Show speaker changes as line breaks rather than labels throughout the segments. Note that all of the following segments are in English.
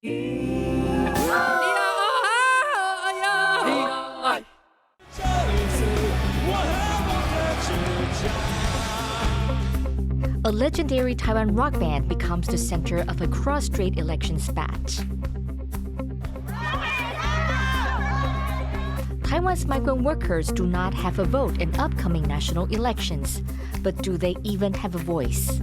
A legendary Taiwan rock band becomes the center of a cross-strait election spat. Taiwan's migrant workers do not have a vote in upcoming national elections, but do they even have a voice?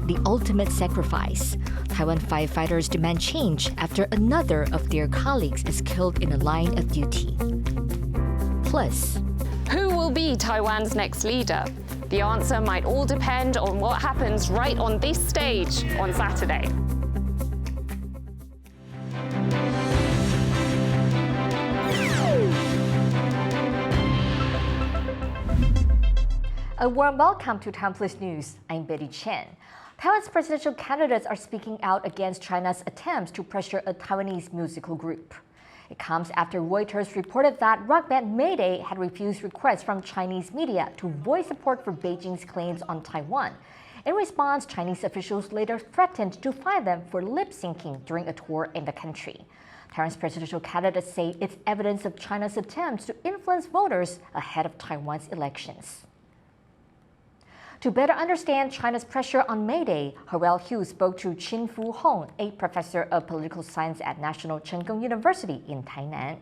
The ultimate sacrifice. Taiwan firefighters demand change after another of their colleagues is killed in a line of duty. Plus,
who will be Taiwan's next leader? The answer might all depend on what happens right on this stage on Saturday.
a warm welcome to TaiwanPlus News. I'm Betty Chen. Taiwan's presidential candidates are speaking out against China's attempts to pressure a Taiwanese musical group. It comes after Reuters reported that rock band Mayday had refused requests from Chinese media to voice support for Beijing's claims on Taiwan. In response, Chinese officials later threatened to fine them for lip-syncing during a tour in the country. Taiwan's presidential candidates say it's evidence of China's attempts to influence voters ahead of Taiwan's elections. To better understand China's pressure on Mayday, Hu spoke to Chen Hong, a professor of political science at National Chen University in Tainan.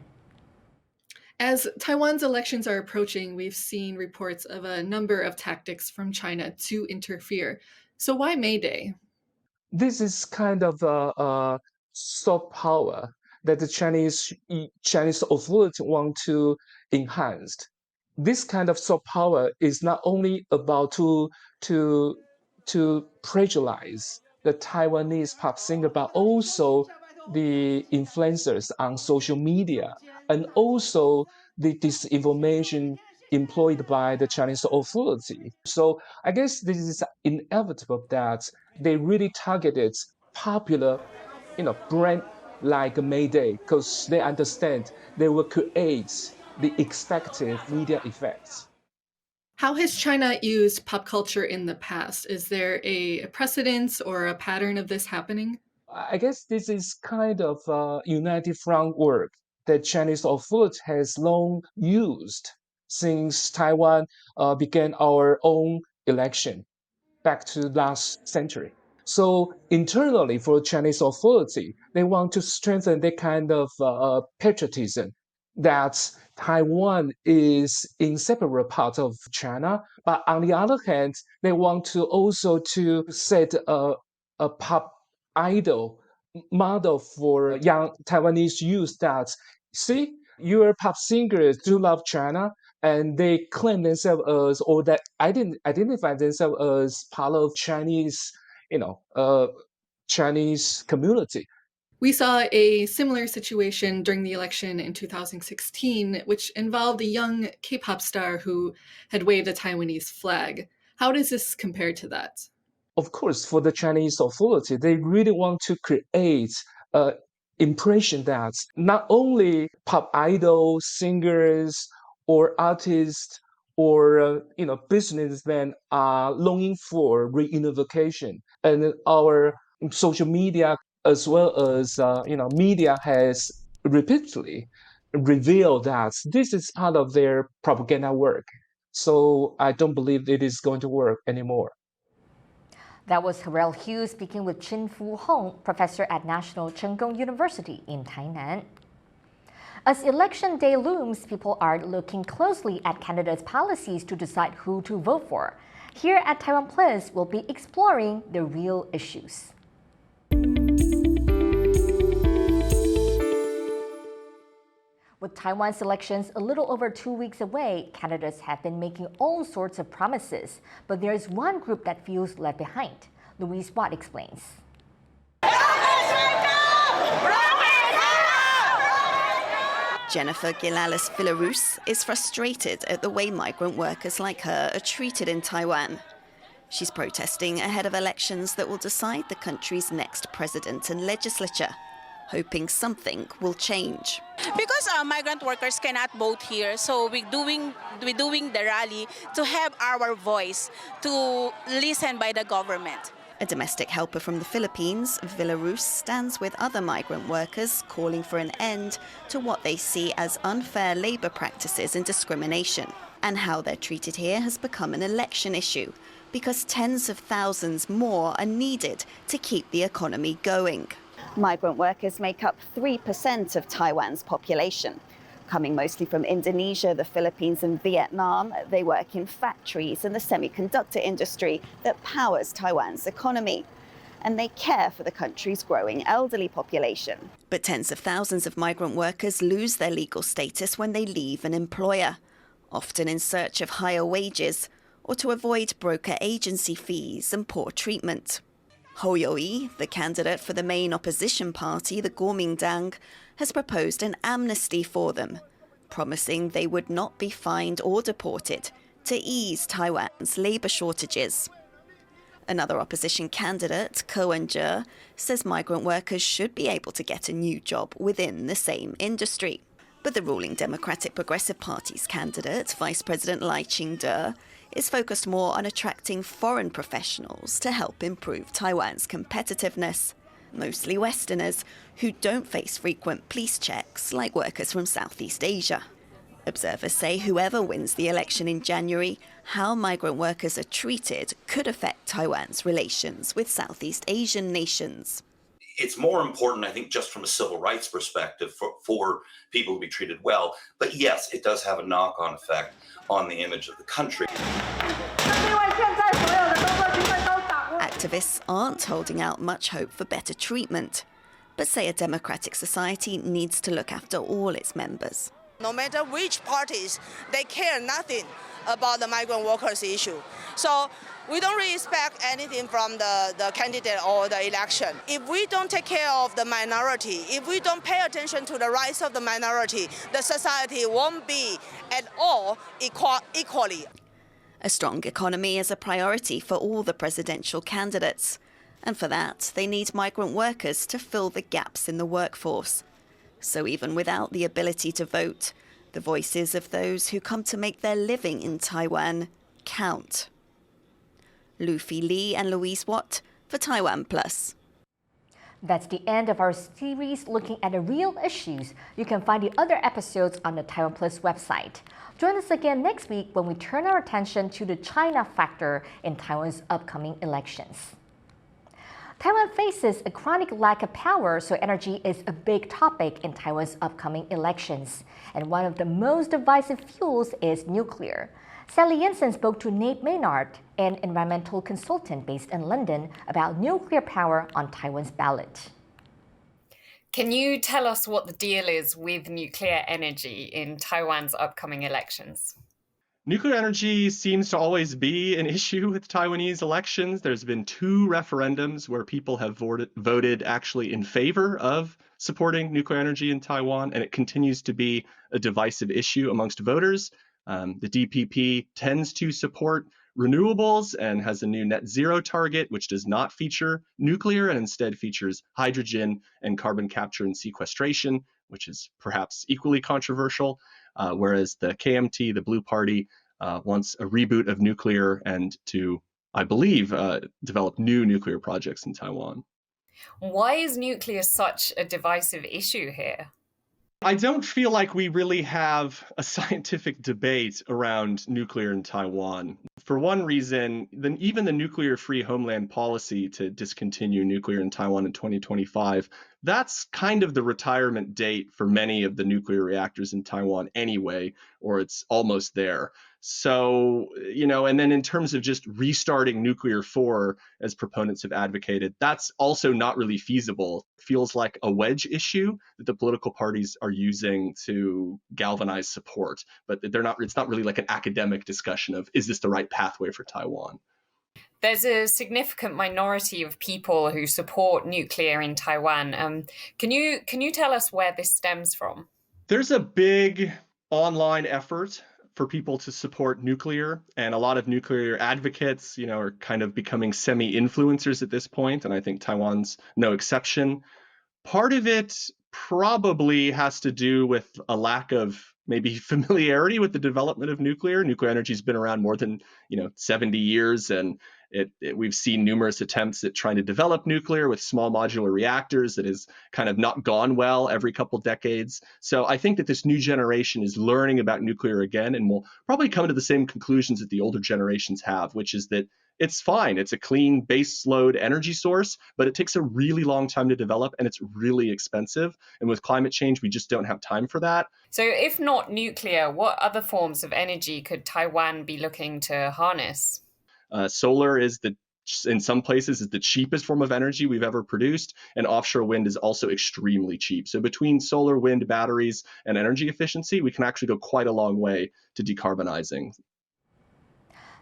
As Taiwan's elections are approaching, we've seen reports of a number of tactics from China to interfere. So why Mayday?
This is kind of a soft power that the Chinese authority want to enhance. This kind of soft power is not only about to pressurize the Taiwanese pop singer, but also the influencers on social media, and also the disinformation employed by the Chinese authority. So I guess this is inevitable that they really targeted popular, brand like Mayday, because they understand they will create the expected media effects.
How has China used pop culture in the past? Is there a precedence or a pattern of this happening?
I guess this is kind of a united front work that Chinese authority has long used since Taiwan began our own election back to last century. So internally for Chinese authority, they want to strengthen that kind of patriotism that Taiwan is inseparable part of China. But on the other hand, they want to also to set a pop idol model for young Taiwanese youth that, see, your pop singers do love China, and they claim themselves as, or that identify themselves as part of Chinese, Chinese community.
We saw a similar situation during the election in 2016, which involved a young K-pop star who had waved a Taiwanese flag. How does this compare to that?
Of course, for the Chinese authority, they really want to create an impression that not only pop idols, singers, or artists, or businessmen are longing for reunification, and our social media as well as media has repeatedly revealed that this is part of their propaganda work. So I don't believe it is going to work anymore.
That was Hu speaking with Chen Hong, professor at National Chen University in Tainan. As election day looms, people are looking closely at candidates' policies to decide who to vote for. Here at TaiwanPlus, we'll be exploring the real issues. With Taiwan's elections a little over 2 weeks away, candidates have been making all sorts of promises. But there is one group that feels left behind. Louise Watt explains.
Jennifer Gilalis-Villarus is frustrated at the way migrant workers like her are treated in Taiwan. She's protesting ahead of elections that will decide the country's next president and legislature, hoping something will change.
Because migrant workers cannot vote here, so we're doing the rally to have our voice to listen by the government.
A domestic helper from the Philippines, Villarus, stands with other migrant workers calling for an end to what they see as unfair labour practices and discrimination. And how they're treated here has become an election issue, because tens of thousands more are needed to keep the economy going. Migrant workers make up 3% of Taiwan's population. Coming mostly from Indonesia, the Philippines and Vietnam, they work in factories and the semiconductor industry that powers Taiwan's economy. And they care for the country's growing elderly population. But tens of thousands of migrant workers lose their legal status when they leave an employer, often in search of higher wages or to avoid broker agency fees and poor treatment. Ho Yo-i, the candidate for the main opposition party, the Kuomintang, has proposed an amnesty for them, promising they would not be fined or deported to ease Taiwan's labour shortages. Another opposition candidate, Ko Wen-je, says migrant workers should be able to get a new job within the same industry. But the ruling Democratic Progressive Party's candidate, Vice President Lai Ching-te, is focused more on attracting foreign professionals to help improve Taiwan's competitiveness, mostly Westerners who don't face frequent police checks like workers from Southeast Asia. Observers say whoever wins the election in January, how migrant workers are treated could affect Taiwan's relations with Southeast Asian nations.
It's more important, I think, just from a civil rights perspective for people to be treated well. But yes, it does have a knock-on effect on the image of the country.
Activists aren't holding out much hope for better treatment, but say a democratic society needs to look after all its members.
No matter which parties, they care nothing about the migrant workers issue. So we don't really expect anything from the candidate or the election. If we don't take care of the minority, if we don't pay attention to the rights of the minority, the society won't be at all equally.
A strong economy is a priority for all the presidential candidates. And for that, they need migrant workers to fill the gaps in the workforce. So even without the ability to vote, the voices of those who come to make their living in Taiwan count. Luffy Lee and Louise Watt for TaiwanPlus.
That's the end of our series looking at the real issues. You can find the other episodes on the TaiwanPlus website. Join us again next week when we turn our attention to the China factor in Taiwan's upcoming elections. Taiwan faces a chronic lack of power, so energy is a big topic in Taiwan's upcoming elections. And one of the most divisive fuels is nuclear. Sally Jensen spoke to Nate Maynard, an environmental consultant based in London, about nuclear power on Taiwan's ballot.
Can you tell us what the deal is with nuclear energy in Taiwan's upcoming elections?
Nuclear energy seems to always be an issue with Taiwanese elections. There's been 2 referendums where people have voted actually in favor of supporting nuclear energy in Taiwan, and it continues to be a divisive issue amongst voters. The DPP tends to support renewables and has a new net zero target, which does not feature nuclear and instead features hydrogen and carbon capture and sequestration, which is perhaps equally controversial. Whereas the KMT, the Blue Party, wants a reboot of nuclear and to, I believe, develop new nuclear projects in Taiwan.
Why is nuclear such a divisive issue here?
I don't feel like we really have a scientific debate around nuclear in Taiwan. For one reason, even the nuclear-free homeland policy to discontinue nuclear in Taiwan in 2025, that's kind of the retirement date for many of the nuclear reactors in Taiwan anyway, or it's almost there. So, and then in terms of just restarting nuclear 4, as proponents have advocated, that's also not really feasible. It feels like a wedge issue that the political parties are using to galvanize support, but it's not really like an academic discussion of, is this the right pathway for Taiwan?
There's a significant minority of people who support nuclear in Taiwan. Can you tell us where this stems from?
There's a big online effort for people to support nuclear, and a lot of nuclear advocates, are kind of becoming semi-influencers at this point, and I think Taiwan's no exception. Part of it probably has to do with a lack of maybe familiarity with the development of nuclear. Nuclear energy has been around more than 70 years, and We've seen numerous attempts at trying to develop nuclear with small modular reactors that has kind of not gone well every couple decades. So I think that this new generation is learning about nuclear again and will probably come to the same conclusions that the older generations have, which is that it's fine. It's a clean base load energy source, but it takes a really long time to develop and it's really expensive. And with climate change, we just don't have time for that.
So if not nuclear, what other forms of energy could Taiwan be looking to harness?
Solar is in some places is the cheapest form of energy we've ever produced, and offshore wind is also extremely cheap. So between solar, wind, batteries, and energy efficiency, we can actually go quite a long way to decarbonizing.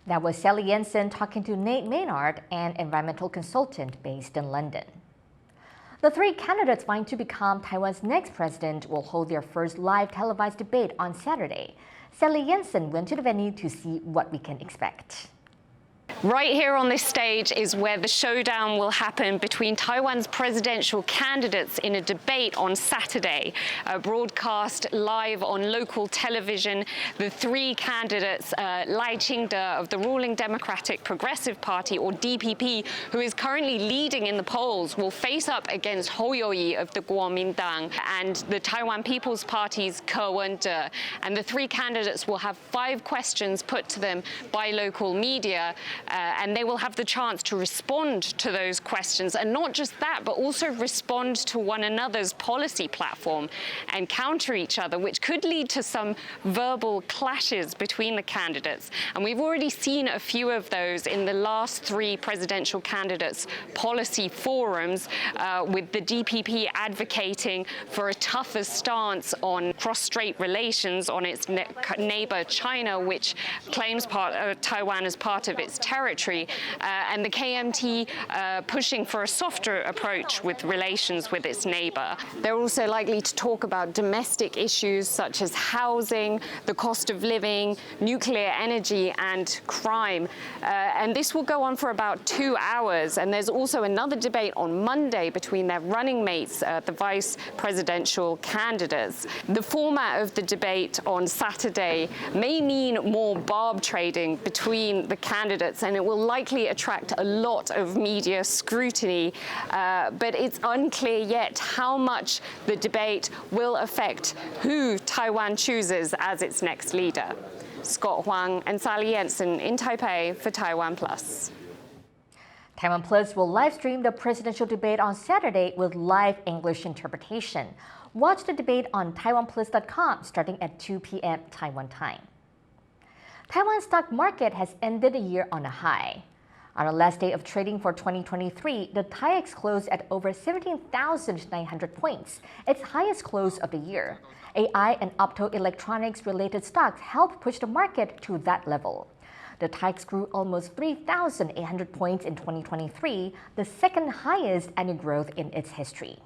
That was Sally Jensen talking to Nate Maynard, an environmental consultant based in London. The three candidates vying to become Taiwan's next president will hold their first live televised debate on Saturday. Sally Jensen went to the venue to see what we can expect.
Right here on this stage is where the showdown will happen between Taiwan's presidential candidates in a debate on Saturday. Broadcast live on local television, the three candidates, Lai Ching-te of the ruling Democratic Progressive Party, or DPP, who is currently leading in the polls, will face up against Hou You-yi of the Kuomintang and the Taiwan People's Party's Ke Wen-je. And the three candidates will have 5 questions put to them by local media. And they will have the chance to respond to those questions, and not just that, but also respond to one another's policy platform and counter each other, which could lead to some verbal clashes between the candidates. And we've already seen a few of those in the last 3 presidential candidates' policy forums, with the DPP advocating for a tougher stance on cross-strait relations on its neighbor China, which claims Taiwan as part of its territory, and the KMT pushing for a softer approach with relations with its neighbor. They're also likely to talk about domestic issues such as housing, the cost of living, nuclear energy, and crime. And this will go on for about 2 hours. And there's also another debate on Monday between their running mates, the vice presidential candidates. The format of the debate on Saturday may mean more barb trading between the candidates, and it will likely attract a lot of media scrutiny, but it's unclear yet how much the debate will affect who Taiwan chooses as its next leader. Scott Huang and Sally Jensen in Taipei for TaiwanPlus.
TaiwanPlus will live stream the presidential debate on Saturday with live English interpretation. Watch the debate on TaiwanPlus.com starting at 2 p.m. Taiwan time. Taiwan's stock market has ended the year on a high. On the last day of trading for 2023, the TAIEX closed at over 17,900 points, its highest close of the year. AI and optoelectronics related stocks helped push the market to that level. The TAIEX grew almost 3,800 points in 2023, the second highest annual growth in its history.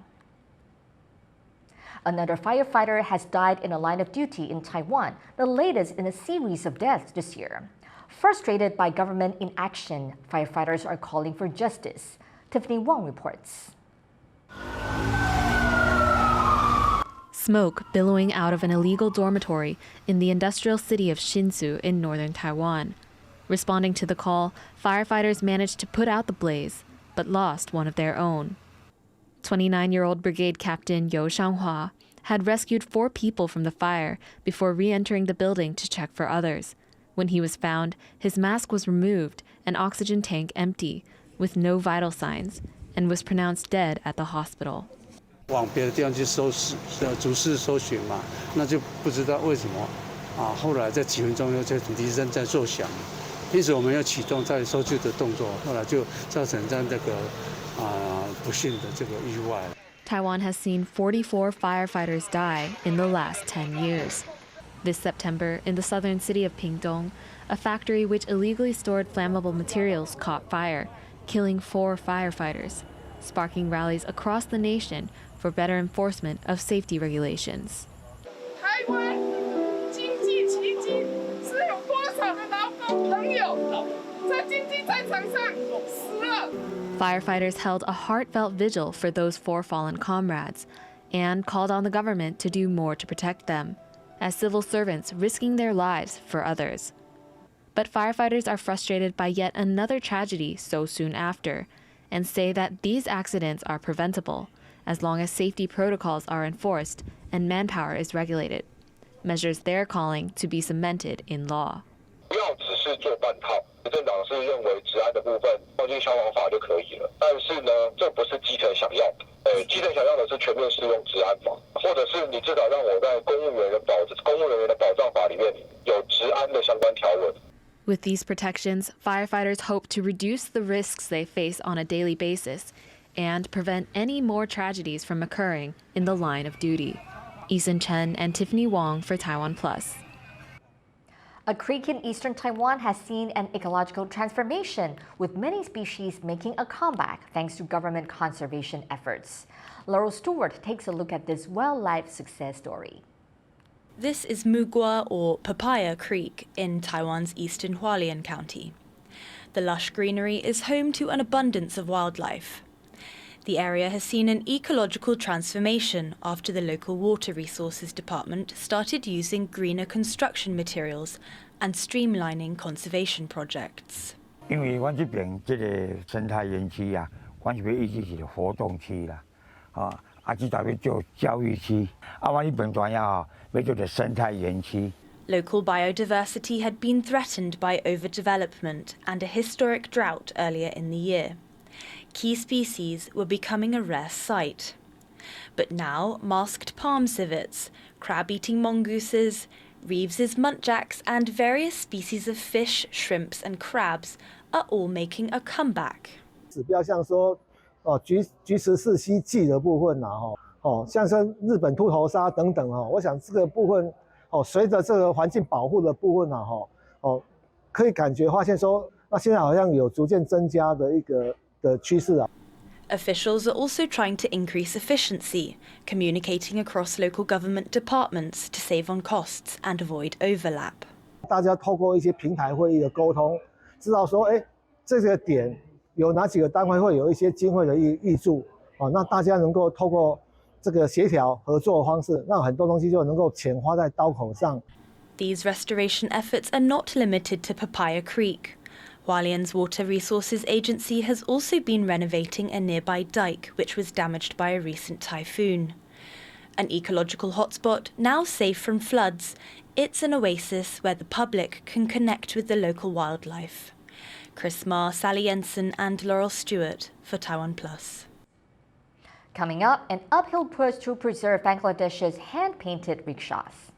Another firefighter has died in a line of duty in Taiwan, the latest in a series of deaths this year. Frustrated by government inaction, firefighters are calling for justice. Tiffany Wong reports.
Smoke billowing out of an illegal dormitory in the industrial city of Hsinchu in northern Taiwan. Responding to the call, firefighters managed to put out the blaze, but lost one of their own. 29-year-old Brigade Captain You Shanghua had rescued 4 people from the fire before re-entering the building to check for others. When he was found, his mask was removed and oxygen tank empty, with no vital signs, and was pronounced dead at the hospital.
往别的地方去逐室搜寻嘛，那就不知道为什么后来在几分钟后，这土地声在作响，因此我们要启动在搜救的动作，后来就造成这个不幸的这个意外。
Taiwan has seen 44 firefighters die in the last 10 years. This September, in the southern city of Pingtung, a factory which illegally stored flammable materials caught fire, killing 4 firefighters, sparking rallies across the nation for better enforcement of safety regulations. Firefighters held a heartfelt vigil for those 4 fallen comrades and called on the government to do more to protect them, as civil servants risking their lives for others. But firefighters are frustrated by yet another tragedy so soon after, and say that these accidents are preventable as long as safety protocols are enforced and manpower is regulated, measures they're calling to be cemented in law.
不要只是做半套，执政党是认为治安的部分放进消防法就可以了，但是呢，这不是基层想要的。基层想要的是全面适用治安法，或者是你至少让我在公务人员的保障法里面有治安的相关条文。
With these protections, firefighters hope to reduce the risks they face on a daily basis and prevent any more tragedies from occurring in the line of duty. Chen and Tiffany Wong for TaiwanPlus.
A creek in eastern Taiwan has seen an ecological transformation, with many species making a comeback thanks to government conservation efforts. Laurel Stewart takes a look at this wildlife success story.
This is Mugua or Papaya Creek in Taiwan's eastern Hualien County. The lush greenery is home to an abundance of wildlife. The area has seen an ecological transformation after the local water resources department started using greener construction materials and streamlining conservation projects.
因为我这边这个生态园区啊，我这边一直是活动区啦，这代表做教育区，我这边主要要做的生态园区。
Local biodiversity had been threatened by overdevelopment and a historic drought earlier in the year. Key species were becoming a rare sight. But now, masked palm civets, crab-eating mongooses, Reeves's muntjacs, and various species of fish, shrimps, and crabs are all making a comeback.
指标像说，菊石四溪季的部分像是日本秃头鲨等等我想这个部分随着这个环境保护的部分可以感觉发现说，那现在好像有逐渐增加的一个。
Officials are also trying to increase efficiency, communicating across local government departments to save on costs and avoid overlap.
大家透过一些平台会议的沟通，知道说，这个点有哪几个单位会有一些经费的挹注，那大家能够透过这个协调合作的方式，让很多东西就能够钱花在刀口上。
These restoration efforts are not limited to Papaya Creek. Hualien's Water Resources Agency has also been renovating a nearby dike which was damaged by a recent typhoon. An ecological hotspot, now safe from floods, it's an oasis where the public can connect with the local wildlife. Chris Ma, Sally Jensen and Laurel Stewart for TaiwanPlus.
Coming up, an uphill push to preserve Bangladesh's hand-painted rickshaws.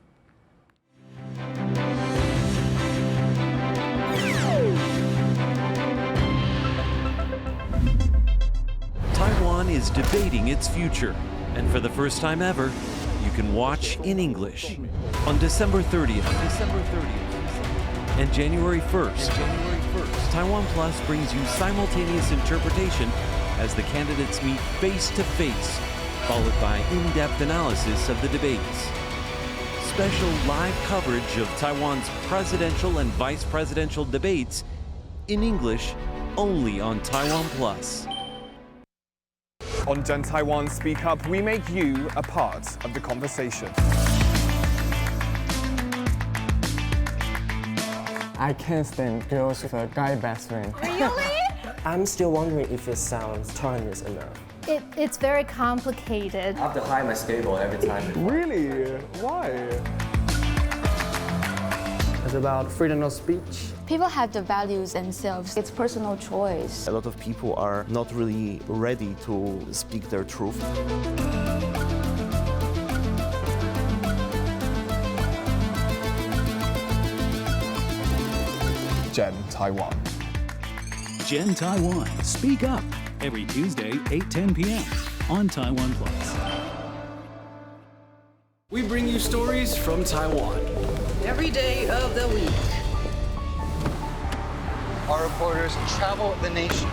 Taiwan is debating its future, and for the first time ever, you can watch in English. On December 30th and January 1st, TaiwanPlus brings you simultaneous interpretation as the candidates meet face-to-face, followed by in-depth analysis of the debates. Special live coverage of Taiwan's presidential and vice presidential debates in English only on TaiwanPlus.
On Gen Taiwan Speak Up, we make you a part of the conversation.
I can't stand girls with a guy best friend.
Really?
I'm still wondering if it sounds Taiwanese enough.
It's very complicated.
I have to hide my skateboard every time.
Really? Why?
It's about freedom of speech.
People have the values themselves. It's personal choice.
A lot of people are not really ready to speak their truth.
Gen Taiwan.
Gen Taiwan, Speak Up, every Tuesday, 8:10 p.m. on TaiwanPlus.
We bring you stories from Taiwan.
Every day of the week.
Our reporters travel the nation.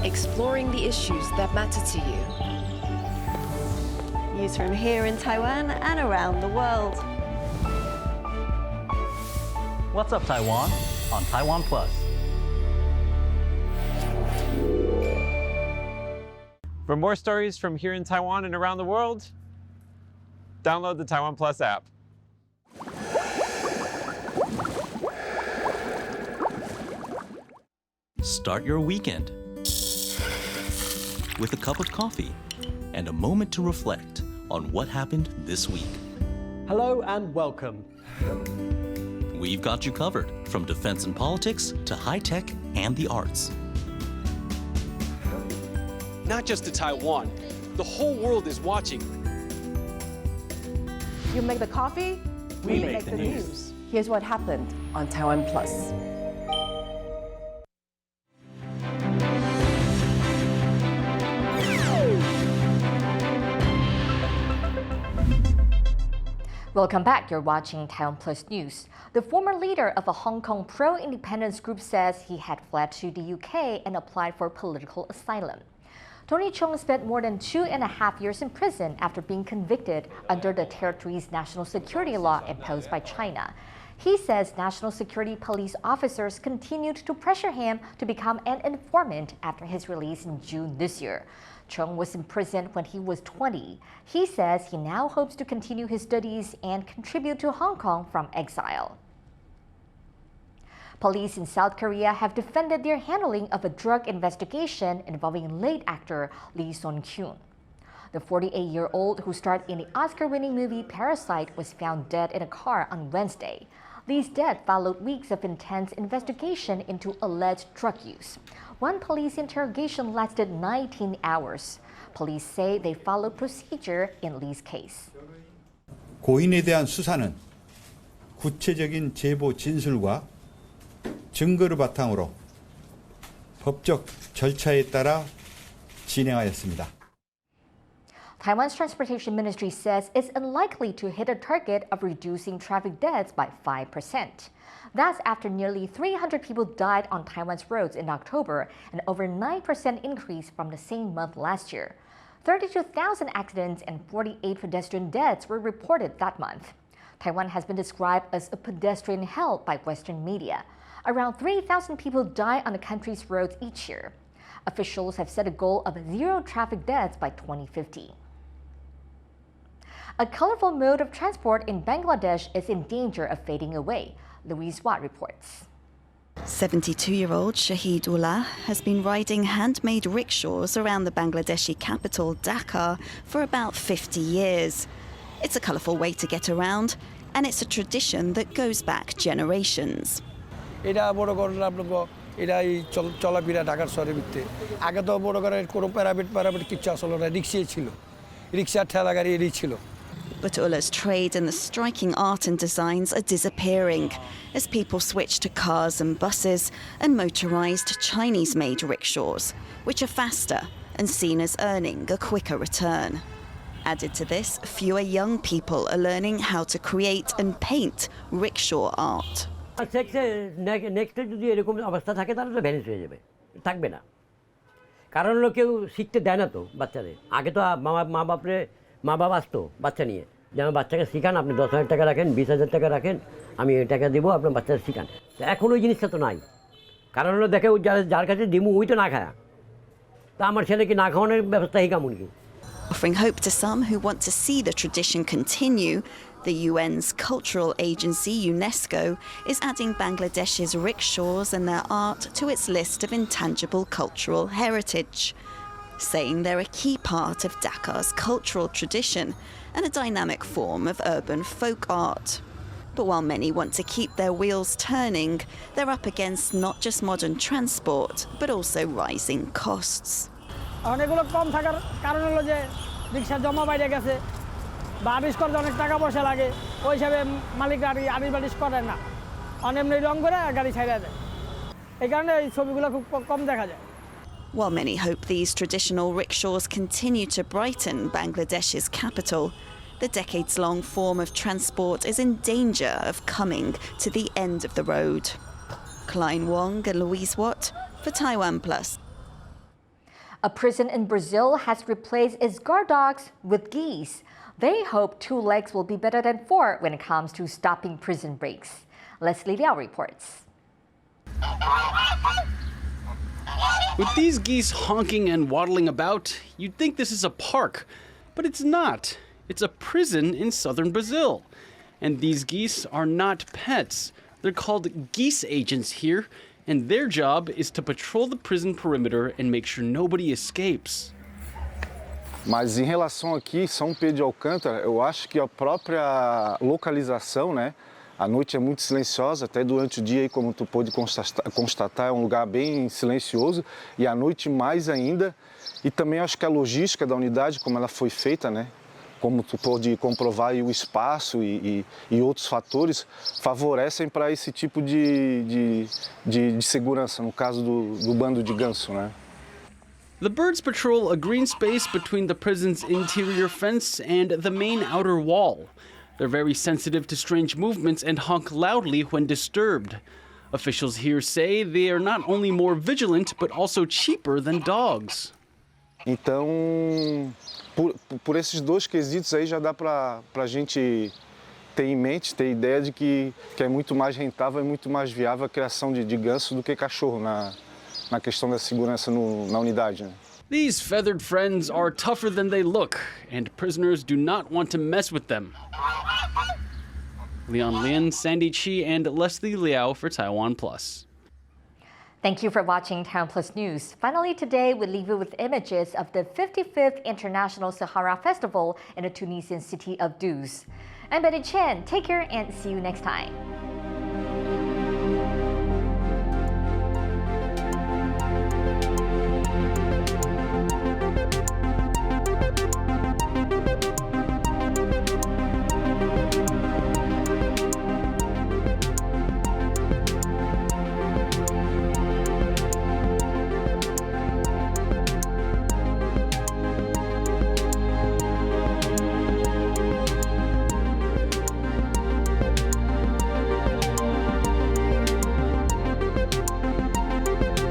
Exploring the issues that matter to you.
News from here in Taiwan and around the world.
What's up, Taiwan? On TaiwanPlus.
For more stories from here in Taiwan and around the world,
Download the TaiwanPlus app.
Start your weekend with a cup of coffee and a moment to reflect on what happened this week.
Hello and welcome.
We've got you covered, from defense and politics to high tech and the arts.
Not just to Taiwan, the whole world is watching.
You make the coffee,
we make the news.
Here's what happened on TaiwanPlus.
Welcome back. You're watching TaiwanPlus News. The former leader of a Hong Kong pro-independence group says he had fled to the UK and applied for political asylum. Tony Chung spent more than 2.5 years in prison after being convicted under the territory's national security law imposed by China. He says national security police officers continued to pressure him to become an informant after his release in June this year. Chung was imprisoned when he was 20. He says he now hopes to continue his studies and contribute to Hong Kong from exile. Police in South Korea have defended their handling of a drug investigation involving late actor Lee Sung-kyun. The 48-year-old who starred in the Oscar-winning movie Parasite was found dead in a car on Wednesday. Lee's death followed weeks of intense investigation into alleged drug use. One police interrogation lasted 19 hours. Police say they followed procedure in Lee's case.
고인에 대한 수사는 구체적인 제보 진술과 증거를 바탕으로 법적 절차에 따라 진행하였습니다.
Taiwan's Transportation Ministry says it's unlikely to hit a target of reducing traffic deaths by 5%. That's after nearly 300 people died on Taiwan's roads in October, an over 9% increase from the same month last year. 32,000 accidents and 48 pedestrian deaths were reported that month. Taiwan has been described as a pedestrian hell by Western media. Around 3,000 people die on the country's roads each year. Officials have set a goal of 0 traffic deaths by 2050. A colorful mode of transport in Bangladesh is in danger of fading away. Louise Watt reports.
72-year-old Shahid Ullah has been riding handmade rickshaws around the Bangladeshi capital, Dhaka, for about 50 years. It's a colourful way to get around, and it's a tradition that goes back generations.
চলাফেরা ঢাকার শহরের ভিতরে আগে তো বড় করে কোনো প্যারাবেট কিচ্ছু আসলে না রিক্সাই ছিল রিক্সা ঠেলা গাড়ি এরই ছিল
But Ullah's trade and the striking art and designs are disappearing as people switch to cars and buses and motorised Chinese-made rickshaws, which are faster and seen as earning a quicker return. Added to this, fewer young people are learning how to create and paint rickshaw art.
নেক্সটে যদি এরকম অবস্থা থাকে তাহলে তো vanish হয়ে যাবে থাকবে না কারণ হলো কেউ শিখতে দেয় না তো বাচ্চাদের আগে তো মা বাবা আসতো বাচ্চা নিয়ে যে আমার বাচ্চাকে শিখান আপনি 10,000 টাকা রাখেন 20,000 টাকা রাখেন আমি এই টাকা দেবো আপনার বাচ্চাকে শিখান তো এখন ওই জিনিসটা তো নাই কারণ হলো দেখে যার কাছে দিমু ওই তো না খায় তা আমার ছেলেকে না খাওয়ানোর ব্যবস্থা হিকামুন কি
Offering hope to some who want to see the tradition continue, the UN's cultural agency, UNESCO, is adding Bangladesh's rickshaws and their art to its list of intangible cultural heritage, saying they're a key part of Dhakar's cultural tradition and a dynamic form of urban folk art. But while many want to keep their wheels turning, they're up against not just modern transport, but also rising costs.
অনেকগুলো কম থাকার কারণ হলো যে রিক্সা জমা বাইরে গেছে বা আবিষ করতে অনেক টাকা পয়সা লাগে ওই হিসাবে মালিক গাড়ি আবিষ বালিশ করে না অনেমনি রং করে গাড়ি ছাইড়া দেয় এই কারণে এই ছবিগুলো খুব কম দেখা যায়
While many hope these traditional rickshaws continue to brighten Bangladesh's capital, the decades-long form of transport is in danger of coming to the end of the road. Klein Wong and Louise Watt for TaiwanPlus.
A prison in Brazil has replaced its guard dogs with geese. They hope 2 legs will be better than 4 when it comes to stopping prison breaks. Leslie Liao reports.
With these geese honking and waddling about, you'd think this is a park, but it's not. It's a prison in southern Brazil. And these geese are not pets. They're called geese agents here, and their job is to patrol the prison perimeter and make sure nobody escapes.
Mas em relação aqui, São Pedro de Alcântara, eu acho que a própria localização, né? A noite é muito silenciosa, até durante o dia, como tu pôde constatar, é um lugar bem silencioso, e à noite mais ainda. E também acho que a logística da unidade, como ela foi feita, né? Como tu pôde comprovar, e o espaço e outros fatores favorecem para esse tipo de segurança, no caso do bando de ganso, né?
The birds patrol a green space between the prison's interior fence and the main outer wall. They're very sensitive to strange movements and honk loudly when disturbed. Officials here say they are not only more vigilant, but also cheaper than dogs.
Então, por esses dois quesitos aí já dá para a gente ter em mente, ter ideia de que é muito mais rentável e muito mais viável a criação de ganso do que cachorro na questão da segurança na unidade. Né?
These feathered friends are tougher than they look, and prisoners do not want to mess with them. Leon Lin, Sandy Chi, and Leslie Liao for TaiwanPlus.
Thank you for watching TaiwanPlus News. Finally today, we leave you with images of the 55th International Sahara Festival in the Tunisian city of Duz. I'm Betty Chen. Take care and see you next time.